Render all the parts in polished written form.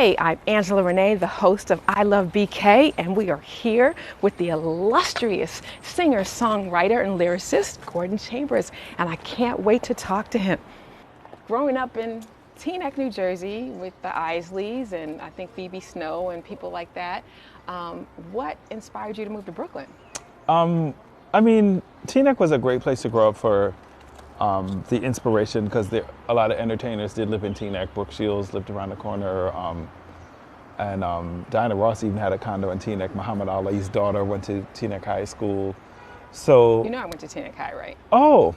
Hey, I'm Angela Renee, the host of I Love BK, and we are here with the illustrious singer, songwriter, and lyricist, Gordon Chambers, and I can't wait to talk to him. Growing up in Teaneck, New Jersey, with the Isleys and I think Phoebe Snow and people like that, what inspired you to move to Brooklyn? Teaneck was a great place to grow up for the inspiration because a lot of entertainers did live in Teaneck. Brooke Shields lived around the corner, and Diana Ross even had a condo in Teaneck. Muhammad Ali's daughter went to Teaneck High School. So You know I went to Teaneck High, right? oh,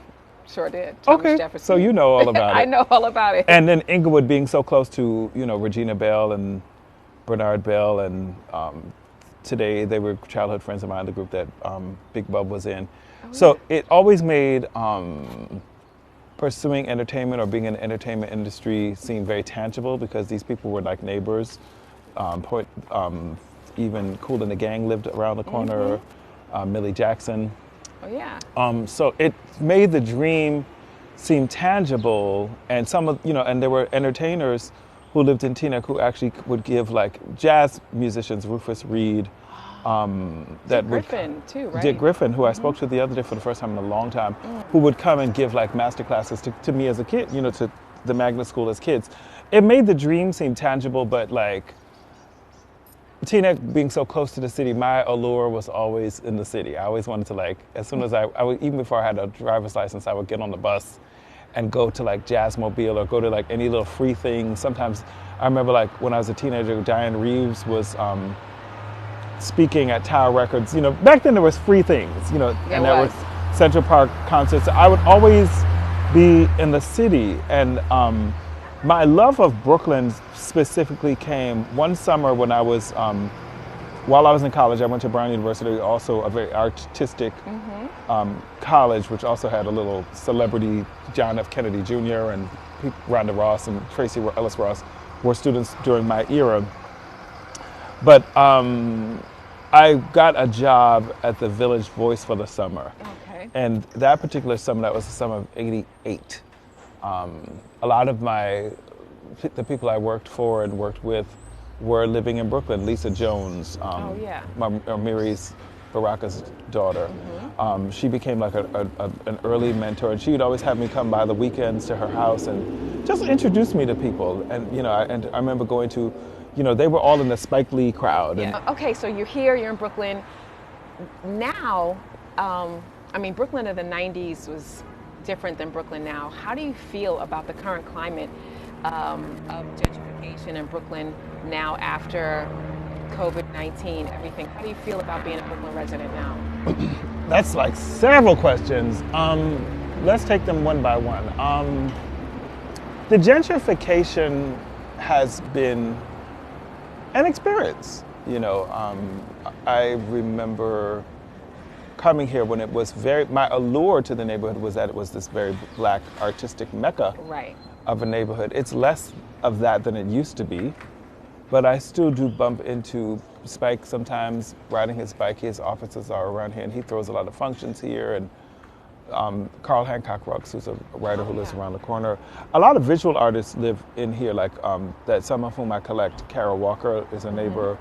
Sure did. Thomas okay. Jefferson. So you know all about it. I know all about it. And then Inglewood being so close to Regina Bell and Bernard Bell, and today they were childhood friends of mine, the group that Big Bub was in. So it always made pursuing entertainment or being in the entertainment industry seem very tangible because these people were like neighbors. Even Kool and the Gang lived around the corner, Millie Jackson. Oh yeah. So it made the dream seem tangible, and and there were entertainers who lived in Teaneck who actually would give like jazz musicians, Rufus Reed, Dick Griffin too, right? Dick Griffin, who I spoke to the other day for the first time in a long time, who would come and give like master classes to me as a kid, to the magnet school as kids. It made the dream seem tangible, but like Teaneck being so close to the city, my allure was always in the city. I always wanted to like, as soon as I would, even before I had a driver's license, I would get on the bus and go to like Jazzmobile or go to like any little free thing. Sometimes I remember like when I was a teenager, Diane Reeves was speaking at Tower Records. Back then there was free things, and there was Central Park concerts. I would always be in the city, and my love of Brooklyn specifically came one summer when I was, while I was in college. I went to Brown University, also a very artistic college, which also had a little celebrity, John F. Kennedy Jr. and Rhonda Ross and Tracy Ellis Ross were students during my era. But I got a job at the Village Voice for the summer. Okay. And that particular summer, that was the summer of '88. A lot of the people I worked for and worked with were living in Brooklyn. Lisa Jones, Miri's Baraka's daughter. She became like an early mentor, and she would always have me come by the weekends to her house and just introduce me to people. And I remember going to, they were all in the Spike Lee crowd. Yeah. Okay, so you're here, you're in Brooklyn. Now, Brooklyn of the 90s was different than Brooklyn now. How do you feel about the current climate of gentrification in Brooklyn now after COVID-19, everything? How do you feel about being a Brooklyn resident now? That's like several questions. Let's take them one by one. The gentrification has been an experience. I remember coming here when it was my allure to the neighborhood was that it was this very Black artistic mecca of a neighborhood. It's less of that than it used to be, but I still do bump into Spike sometimes riding his bike. His offices are around here, and he throws a lot of functions here. And Carl Hancock Rocks, who's a writer who lives around the corner. A lot of visual artists live in here, like that some of whom I collect. Carol Walker is a neighbor.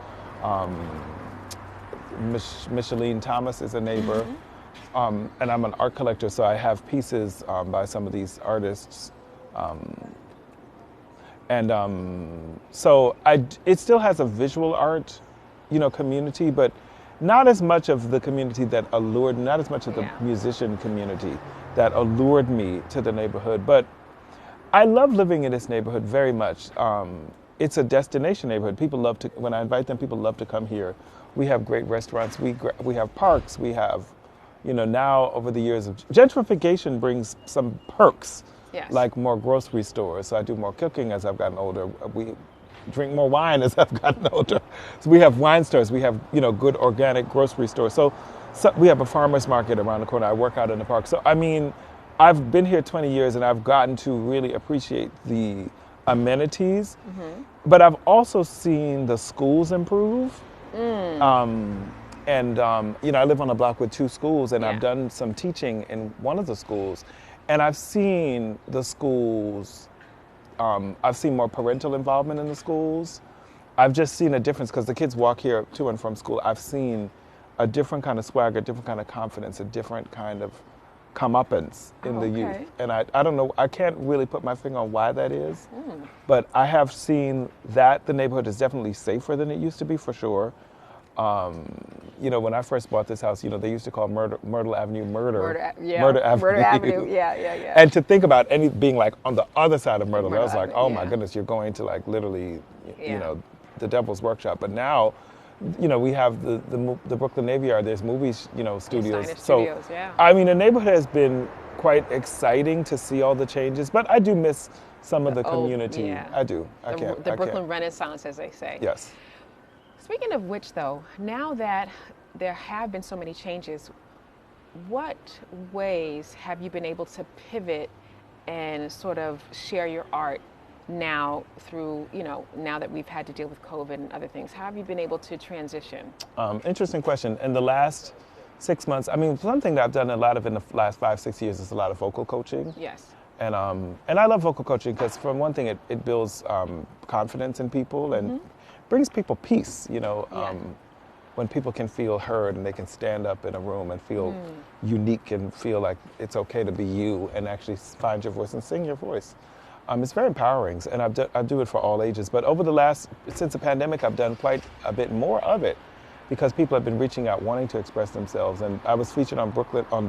Micheline Thomas is a neighbor. And I'm an art collector, so I have pieces by some of these artists. So it still has a visual art, community, but not as much of the community that allured, not as much of the musician community that allured me to the neighborhood. But I love living in this neighborhood very much. It's a destination neighborhood. People love to, when I invite them, people love to come here. We have great restaurants. We have parks. We have, now over the years of gentrification brings some perks, like more grocery stores. So I do more cooking as I've gotten older. We drink more wine as I've gotten older. So we have wine stores. We have, good organic grocery stores. So we have a farmer's market around the corner. I work out in the park. So, I've been here 20 years and I've gotten to really appreciate the amenities, but I've also seen the schools improve. I live on a block with 2 schools, and I've done some teaching in one of the schools, and I've seen the schools, I've seen more parental involvement in the schools. I've just seen a difference because the kids walk here to and from school. I've seen a different kind of swagger, a different kind of confidence, a different kind of comeuppance in the youth. And I don't know, I can't really put my finger on why that is, but I have seen that the neighborhood is definitely safer than it used to be, for sure. You know, when I first bought this house, you know, they used to call Myrtle Avenue Murder Avenue. Yeah. And to think about being like on the other side of Myrtle, I was like, oh my goodness, you're going to like literally, you know, the devil's workshop. But now, you know, we have the Brooklyn Navy Yard. There's movies, you know, studios. So, I mean, the neighborhood has been quite exciting to see all the changes, but I do miss some of the community. I do. The Brooklyn Renaissance, as they say. Yes. Speaking of which, though, now that there have been so many changes, what ways have you been able to pivot and sort of share your art now through, you know, now that we've had to deal with COVID and other things? How have you been able to transition? Interesting question. In the last 6 months, I mean, one thing that I've done a lot of in the last 5-6 years is a lot of vocal coaching. Yes. And I love vocal coaching because, for one thing, it builds confidence in people and brings people peace, you know, when people can feel heard and they can stand up in a room and feel unique and feel like it's okay to be you and actually find your voice and sing your voice. It's very empowering, and I do it for all ages. But since the pandemic, I've done quite a bit more of it because people have been reaching out, wanting to express themselves. And I was featured on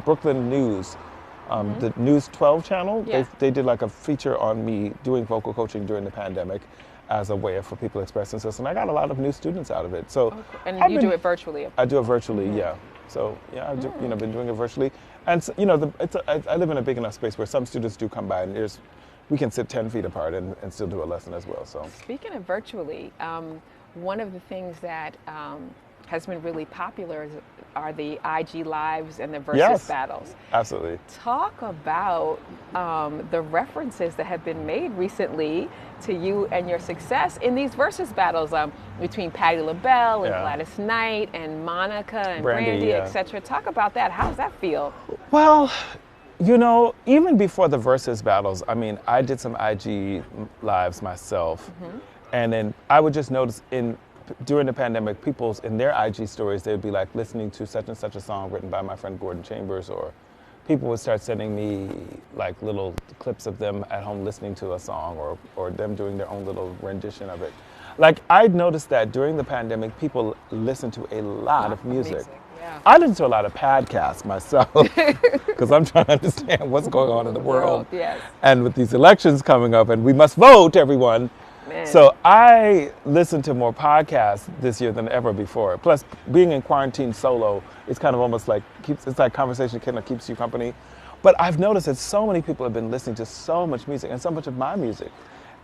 Brooklyn News, the News 12 channel. They did like a feature on me doing vocal coaching during the pandemic as a way for people to express themselves. And I got a lot of new students out of it. So, and you do it virtually? I do it virtually, yeah. So yeah, I've been doing it virtually. And you know, I live in a big enough space where some students do come by, and we can sit 10 feet apart and still do a lesson as well. So speaking of virtually, one of the things that has been really popular are the IG lives and the versus battles. Absolutely. Talk about the references that have been made recently to you and your success in these versus battles between Patti LaBelle and Gladys Knight and Monica and Brandy, etc. Talk about that. How does that feel? Well, you know, even before the versus battles, I mean, I did some IG lives myself, and then I would just notice during the pandemic, people's in their IG stories, they'd be like listening to such and such a song written by my friend Gordon Chambers, or people would start sending me like little clips of them at home listening to a song, or them doing their own little rendition of it. Like, I'd noticed that during the pandemic, people listen to a lot of music. I listen to a lot of podcasts myself because I'm trying to understand what's going on in the world. And with these elections coming up, and we must vote, everyone. So I listen to more podcasts this year than ever before. Plus, being in quarantine solo, it's kind of almost like it's like conversation kind of keeps you company. But I've noticed that so many people have been listening to so much music and so much of my music.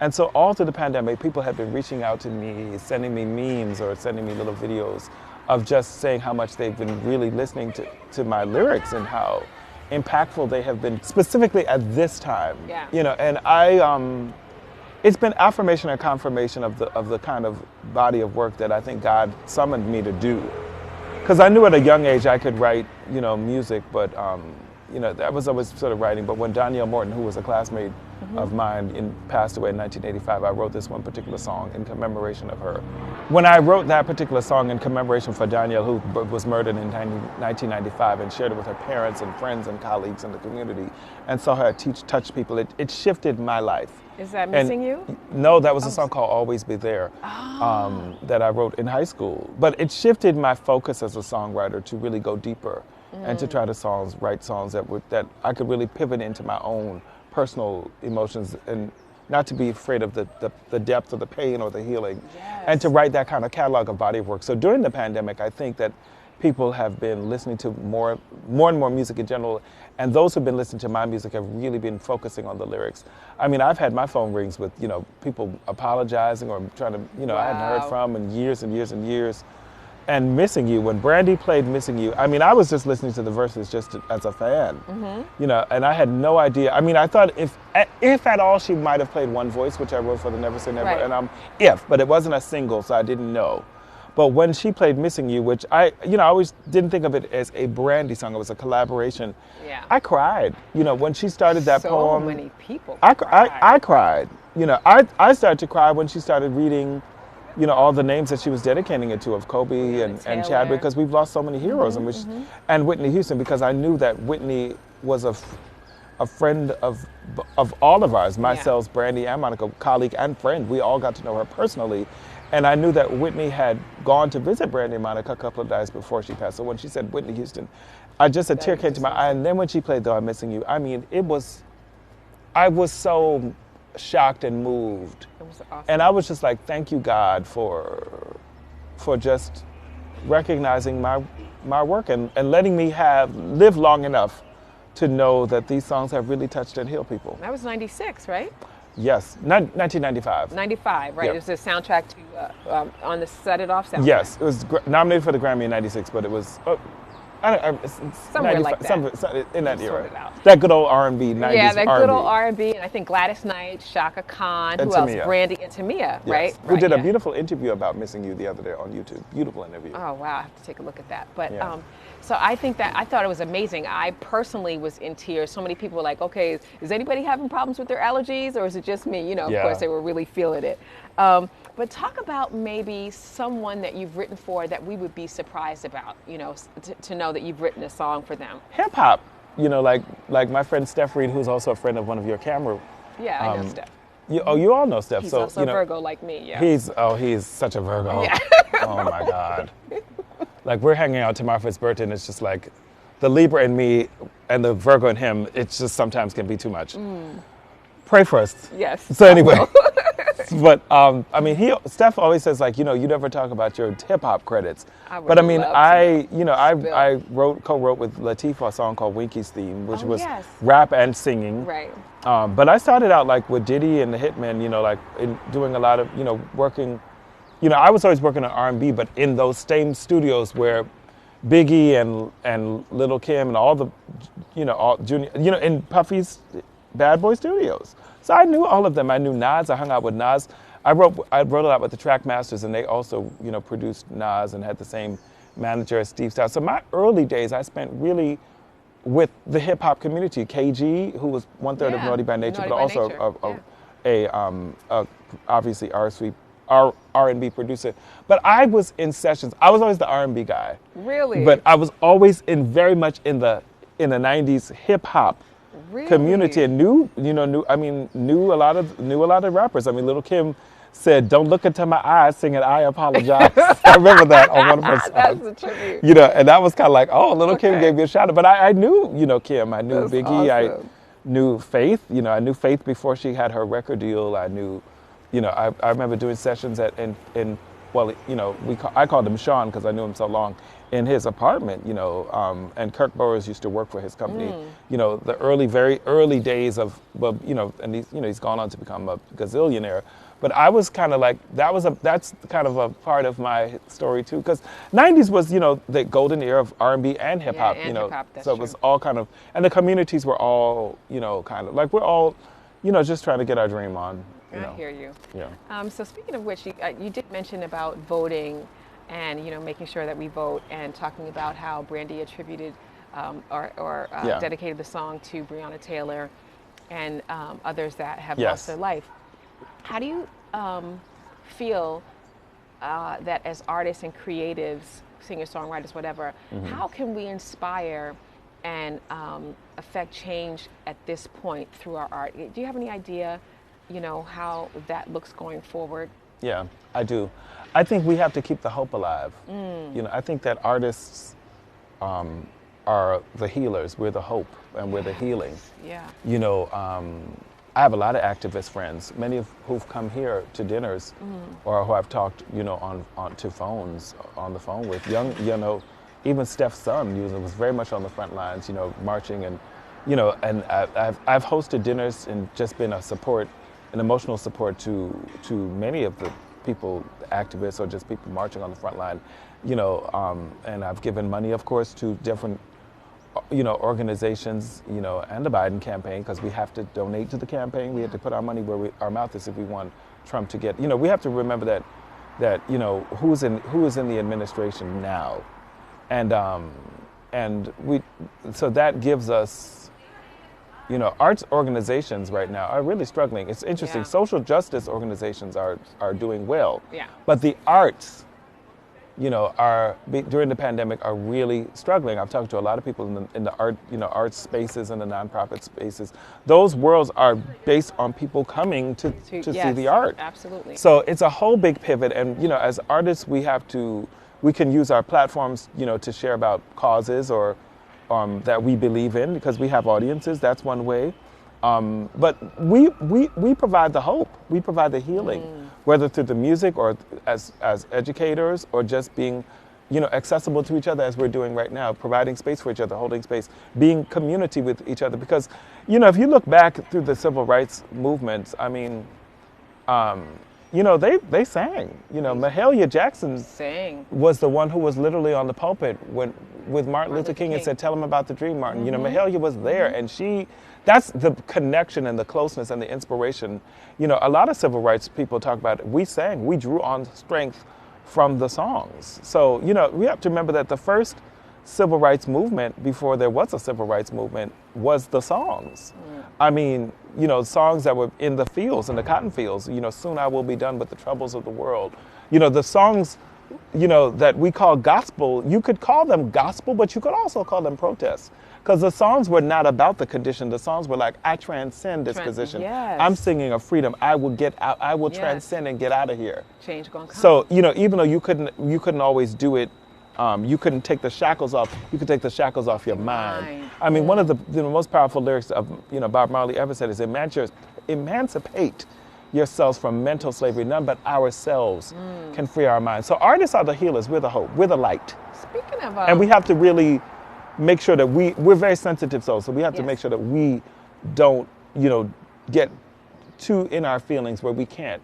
And so all through the pandemic, people have been reaching out to me, sending me memes or sending me little videos of just saying how much they've been really listening to my lyrics and how impactful they have been, specifically at this time. You know, and it's been affirmation and confirmation of the kind of body of work that I think God summoned me to do. Because I knew at a young age I could write, you know, music, but you know, I was always sort of writing. But when Danielle Morton, who was a classmate of mine, passed away in 1985, I wrote this one particular song in commemoration of her. When I wrote that particular song in commemoration for Danielle, who was murdered in 1995, and shared it with her parents and friends and colleagues in the community, and saw her touch people, it shifted my life. Is that Missing You? No, that was a song called Always Be There that I wrote in high school. But it shifted my focus as a songwriter to really go deeper and to try to write songs that I could really pivot into my own personal emotions and not to be afraid of the depth of the pain or the healing, and to write that kind of catalog of body of work. So during the pandemic, I think that people have been listening to more and more music in general, and those who've been listening to my music have really been focusing on the lyrics. I mean, I've had my phone rings with, you know, people apologizing or trying to, you know, I hadn't heard from in years and years and years. And Missing You, when Brandy played Missing You, I mean, I was just listening to the verses just as a fan, you know, and I had no idea. I mean, I thought if at all she might have played One Voice, which I wrote for the Never Say Never, and but it wasn't a single, so I didn't know. But when she played Missing You, which I always didn't think of it as a Brandy song, it was a collaboration. I cried, you know, when she started that poem. So many people I cried, you know, I started to cry when she started reading all the names that she was dedicating it to, of Kobe and Taylor. Chadwick, because we've lost so many heroes, and Whitney Houston, because I knew that Whitney was a friend of all of ours, myself, Brandy, and Monica, colleague and friend. We all got to know her personally. And I knew that Whitney had gone to visit Brandy and Monica a couple of days before she passed. So when she said Whitney Houston, a tear came to my eye. And then when she played Though I'm Missing You, I mean, I was so shocked and moved. It was awesome. And I was just like, thank you, God, for just recognizing my work and letting me live long enough to know that these songs have really touched and healed people. That was 96, right? Yes, 1995. 95, right? Yep. It was the soundtrack to on the Set It Off soundtrack. Yes, it was nominated for the Grammy in '96, but it was somewhere like that. In that Sort era. it out. That good old R&B, 90s Yeah, that R&B. good old R&B, and I think Gladys Knight, Shaka Khan, And who else? Tamia. Brandy and Tamia, Yes. right? Who did a yeah. beautiful interview about Missing You the other day on YouTube. Beautiful interview. Oh wow, I have to take a look at that. But Yeah. so I thought it was amazing. I personally was in tears. So many people were like, okay, is anybody having problems with their allergies, or is it just me? Of Yeah. course they were really feeling it. But talk about maybe someone that you've written for that we would be surprised about, to know that you've written a song for them. Hip hop, like my friend Steph Reed, who's also a friend of one of your camera. Yeah, I know Steph. You all know Steph. He's so also a Virgo like me, yeah. He's such a Virgo. Yeah. Oh my God. Like we're hanging out tomorrow for his birthday, and it's just like the Libra in me and the Virgo in him. It's just sometimes can be too much. Pray for us. Yes. So anyway, but I mean, Steph always says like, you never talk about your hip hop credits. But I mean, I co-wrote with Latifah a song called Winky's Theme, which was rap and singing. Right. But I started out like with Diddy and the Hitmen, like in doing a lot of, working. I was always working on R&B, but in those same studios where Biggie and Lil' Kim and all the, all Junior, in Puffy's Bad Boy Studios. So I knew all of them. I knew Nas. I hung out with Nas. I wrote a lot with the Trackmasters, and they also, produced Nas and had the same manager as Steve Styles. So my early days, I spent really with the hip hop community. KG, who was 1/3 of Naughty by Nature, but also obviously R&B producer. But I was in sessions. I was always the R&B guy. Really? But I was always very much in the 90s hip hop community, and knew a lot of rappers. I mean, Lil' Kim said, "Don't look into my eyes," singing "I Apologize." I remember that on one of her songs. That's a tribute. And that was kind of like, oh, Lil' Kim gave me a shout out. But I knew, Kim. I knew That's Biggie. awesome. I knew Faith. I knew Faith before she had her record deal. I knew, I remember doing sessions I called him Sean because I knew him so long, in his apartment, and Kirk Burroughs used to work for his company, the very early days of, and he's gone on to become a gazillionaire. But I was kind of like, that's kind of a part of my story too, because 90s was, the golden era of R&B and hip hop, hip-hop, so it was all kind of, and the communities were all, kind of, like we're all, just trying to get our dream on. I hear you. Yeah. So speaking of which, you did mention about voting and, making sure that we vote, and talking about how Brandy attributed or dedicated the song to Breonna Taylor and others that have lost their life. How do you feel that as artists and creatives, singer-songwriters, whatever, how can we inspire and affect change at this point through our art? Do you have any idea, how that looks going forward? Yeah, I do. I think we have to keep the hope alive. I think that artists are the healers. We're the hope, and we're the healing. Yeah. I have a lot of activist friends, many of who've come here to dinners, or who I've talked, on the phone with. Even Steph's son, was very much on the front lines, marching, and, and I've hosted dinners and just been an emotional support to many of the people, activists, or just people marching on the front line, and I've given money, of course, to different organizations, and the Biden campaign, because we have to donate to the campaign. We have to put our money where our mouth is if we want Trump to get, we have to remember that who is in the administration now, and so that gives us, arts organizations right now are really struggling. It's interesting. Yeah. Social justice organizations are doing well. Yeah. But the arts, during the pandemic are really struggling. I've talked to a lot of people in the art, art spaces and the nonprofit spaces. Those worlds are based on people coming to Yes, see the art. Absolutely. So it's a whole big pivot, and as artists, we can use our platforms, to share about causes or that we believe in, because we have audiences. That's one way. But we provide the hope. We provide the healing, whether through the music or as educators, or just being, accessible to each other as we're doing right now, providing space for each other, holding space, being community with each other. Because, if you look back through the civil rights movements, I mean, they sang. Mahalia Jackson was the one who was literally on the pulpit with Martin Luther King and said, "Tell him about the dream, Martin." Mahalia was there, and that's the connection and the closeness and the inspiration. A lot of civil rights people talk about, we drew on strength from the songs. So, we have to remember that the first civil rights movement, before there was a civil rights movement, was the songs. I mean, songs that were in the fields, in the cotton fields, "Soon I will be done with the troubles of the world." The songs, that we call gospel, you could call them gospel, but you could also call them protests. Because the songs were not about the condition. The songs were like, I transcend this position. Yes. I'm singing of freedom. I will get out. I will transcend and get out of here. Change gonna come. So, even though you couldn't always do it, you couldn't take the shackles off. You could take the shackles off your mind. I mean, one of the most powerful lyrics of Bob Marley ever said is, "Emancipate yourselves from mental slavery. None but ourselves can free our minds." So artists are the healers. We're the hope. We're the light. Speaking of, and we have to really make sure that we're very sensitive souls. So we have to make sure that we don't get too in our feelings where we can't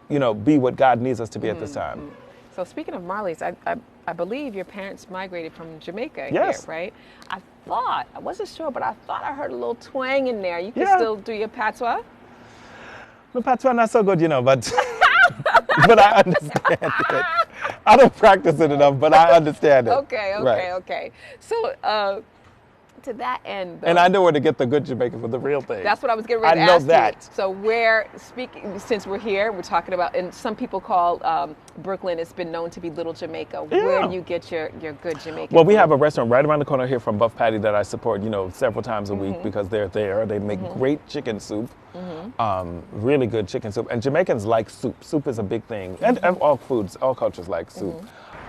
be what God needs us to be at this time. So speaking of Marley's, I believe your parents migrated from Jamaica Yes. here, right? I wasn't sure, but I thought I heard a little twang in there. You can Yeah. still do your patois? My patois not so good, but but I understand it. I don't practice it enough, but I understand it. Okay. Right. So to that end, though, And I know where to get the good Jamaican for the real thing. that's what I was getting ready to I know ask you. that. So since we're here, we're talking about, and some people call Brooklyn, it's been known to be Little Jamaica. Yeah. Where do you get your good Jamaican Well, we food? have a restaurant right around the corner here from Buff Patty that I support, several times a week because they're there. They make great chicken soup, really good chicken soup. And Jamaicans like soup. Soup is a big thing. And all foods, all cultures like soup.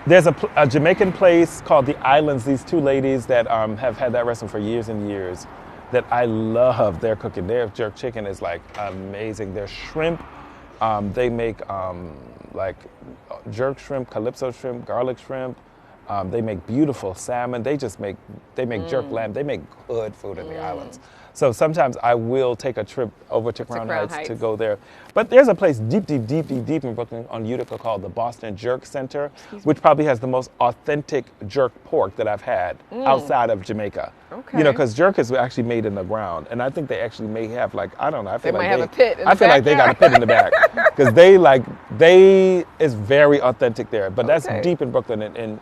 There's a Jamaican place called The Islands. These two ladies that have had that restaurant for years and years that I love their cooking. Their jerk chicken is like amazing. Their shrimp, they make like jerk shrimp, calypso shrimp, garlic shrimp. They make beautiful salmon. They make jerk lamb. They make good food in the islands. So sometimes I will take a trip over to Crown Heights to go there. But there's a place deep in Brooklyn on Utica called the Boston Jerk Center, which probably has the most authentic jerk pork that I've had outside of Jamaica. Okay. Because jerk is actually made in the ground. And I think they actually may have I don't know. I feel They like might have a pit in the I feel like they got a pit in the back. Because it's very authentic there. But that's deep in Brooklyn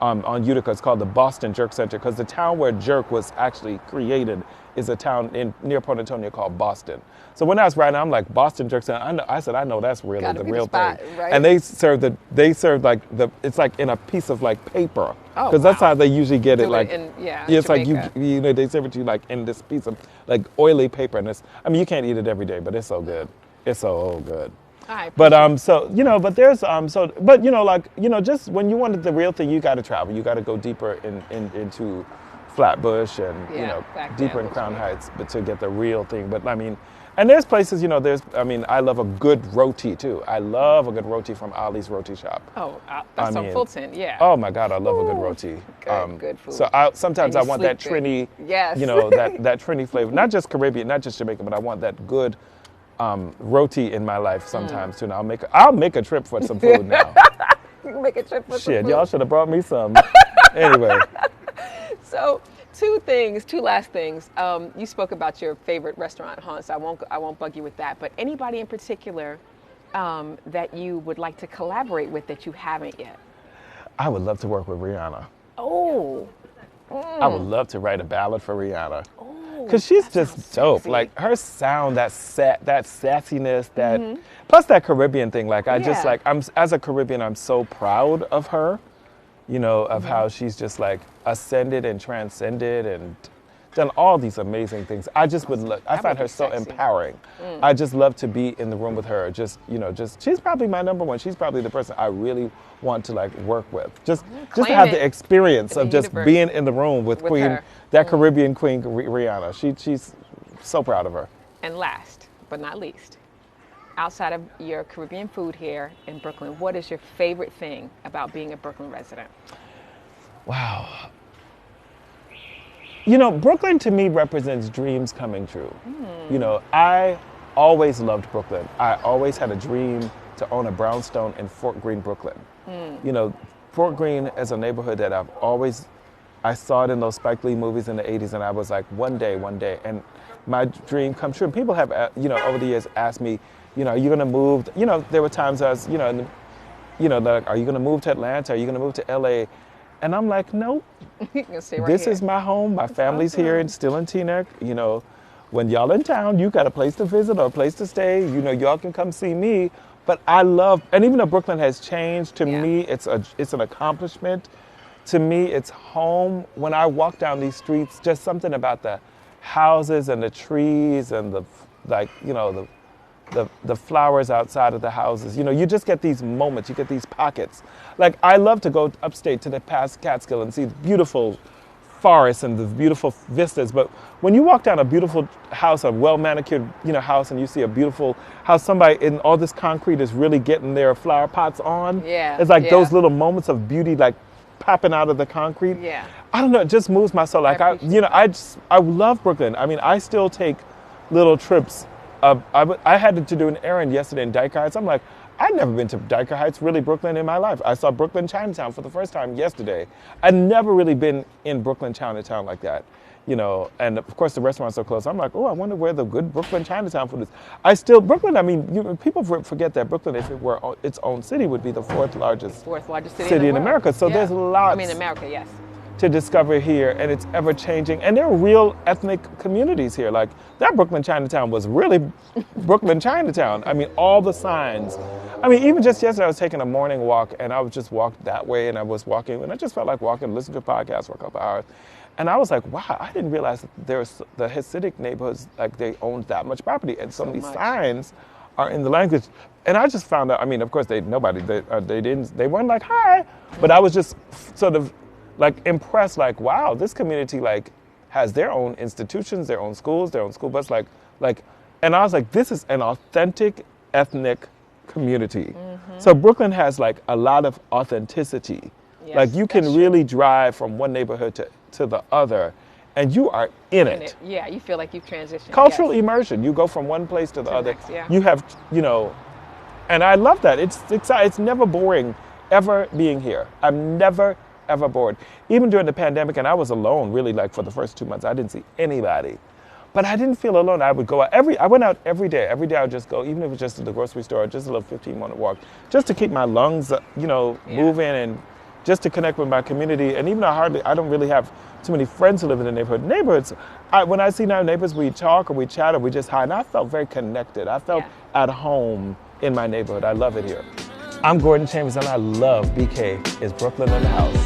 on Utica. It's called the Boston Jerk Center because the town where jerk was actually created is a town near Port Antonio called Boston. So when I was writing, I'm like, Boston Jerk Center. I said, I know that's really Gotta the be real the spot, thing. right? And they serve it's like in a piece of like paper. Oh, Because that's how they usually get it. Do Like, it in, it's like Jamaica. they serve it to you like in this piece of like oily paper. And you can't eat it every day, but it's so good. It's so good. But just when you wanted the real thing, you got to travel. You got to go deeper into Flatbush and back deeper down in Crown this way. Heights, but to get the real thing. But and there's places, I love a good roti too. I love a good roti from Ali's Roti Shop. Oh, that's on Fulton, yeah. Oh my God, I love a good roti. Good food. So sometimes And I you want that sleep good. Trini, Yes. that Trini flavor, not just Caribbean, not just Jamaican, but I want that good roti in my life sometimes too. And I'll make a trip for some food now. You can make a trip for some Shit, food. y'all should have brought me some. Anyway. So, two last things. You spoke about your favorite restaurant haunts. I won't bug you with that. But anybody in particular that you would like to collaborate with that you haven't yet? I would love to work with Rihanna. Oh. I would love to write a ballad for Rihanna. Oh. because she's that just sounds dope. sexy. Like her sound, that sassiness, that plus that Caribbean thing. Like I just Yeah. like as a Caribbean, I'm so proud of her. You know, of how she's just like ascended and transcended and done all these amazing things. I just would look. I That find would her be so sexy. empowering. I just love to be in the room with her. Just she's probably my number one. She's probably the person I really want to like work with. Just to Claim have it the experience in of the just universe. being in the room with With Queen, her. that Caribbean Queen Rihanna. She's so proud of her. And last but not least, outside of your Caribbean food here in Brooklyn, what is your favorite thing about being a Brooklyn resident? Wow. You know, Brooklyn to me represents dreams coming true. You know, I always loved Brooklyn. I always had a dream to own a brownstone in Fort Greene, Brooklyn. You know, Fort Greene is a neighborhood that I saw it in those Spike Lee movies in the 80s, and I was like, one day, and my dream come true. And people have, you know, over the years asked me, you know, are you gonna move? You know, there were times I was, you know, like, are you gonna move to Atlanta? Are you gonna move to LA? And I'm like, nope. You can stay right This here. is my home. My family's awesome. here and still in Teaneck. You know, when y'all in town, you got a place to visit or a place to stay. You know, y'all can come see me. But I love, and even though Brooklyn has changed, to Yeah. me, it's an accomplishment. To me, it's home. When I walk down these streets, just something about the houses and the trees and the flowers outside of the houses. You know, you just get these moments, you get these pockets. Like, I love to go upstate to the past Catskill and see the beautiful forests and the beautiful vistas. But when you walk down a beautiful house, a well-manicured, you know, house, and you see a beautiful house, somebody in all this concrete is really getting their flower pots on. Yeah, It's like yeah. those little moments of beauty, like popping out of the concrete. Yeah. I don't know, it just moves my soul. Like appreciate I love Brooklyn. I mean, I still take little trips. I had to do an errand yesterday in Dyker Heights. I'm like, I'd never been to Dyker Heights, really Brooklyn, in my life. I saw Brooklyn Chinatown for the first time yesterday. I'd never really been in Brooklyn Chinatown like that, you know. And of course, the restaurants are closed. I'm like, oh, I wonder where the good Brooklyn Chinatown food is. Brooklyn. I mean, people forget that Brooklyn, if it were its own city, would be the fourth largest city in America. So there's lots. I mean, America, yes. To discover here, and it's ever changing. And there are real ethnic communities here. Like that Brooklyn Chinatown was really Brooklyn Chinatown. I mean, all the signs. I mean, even just yesterday, I was taking a morning walk, and I was just walked that way, and I was walking, and I just felt like walking, listening to a podcast for a couple hours. And I was like, wow, I didn't realize that there's the Hasidic neighborhoods, like they owned that much property, and some of these much. signs are in the language. And I just found out. I mean, of course, they weren't like hi, but I was just sort of like impressed, like, wow, this community like has their own institutions, their own schools, their own school bus, like, and I was like, this is an authentic ethnic community. So Brooklyn has like a lot of authenticity. Yes, like you can that's true. really drive from one neighborhood to the other, and you are in it. Yeah, you feel like you've transitioned. Cultural yes. immersion. You go from one place to the other. next, yeah. You have, you know, and I love that. It's exciting. It's never boring ever being here. I'm never ever bored. Even during the pandemic, and I was alone really, like for the first 2 months, I didn't see anybody. But I didn't feel alone. I would go out I went out every day. Every day I would just go, even if it was just to the grocery store, just a little 15-minute walk, just to keep my lungs, you know, moving, and just to connect with my community. And even though I don't really have too many friends who live in the neighborhoods, when I see our neighbors, we talk or we chat or we just hi, and I felt very connected. I felt at home in my neighborhood. I love it here. I'm Gordon Chambers, and I love BK. Is Brooklyn in the house?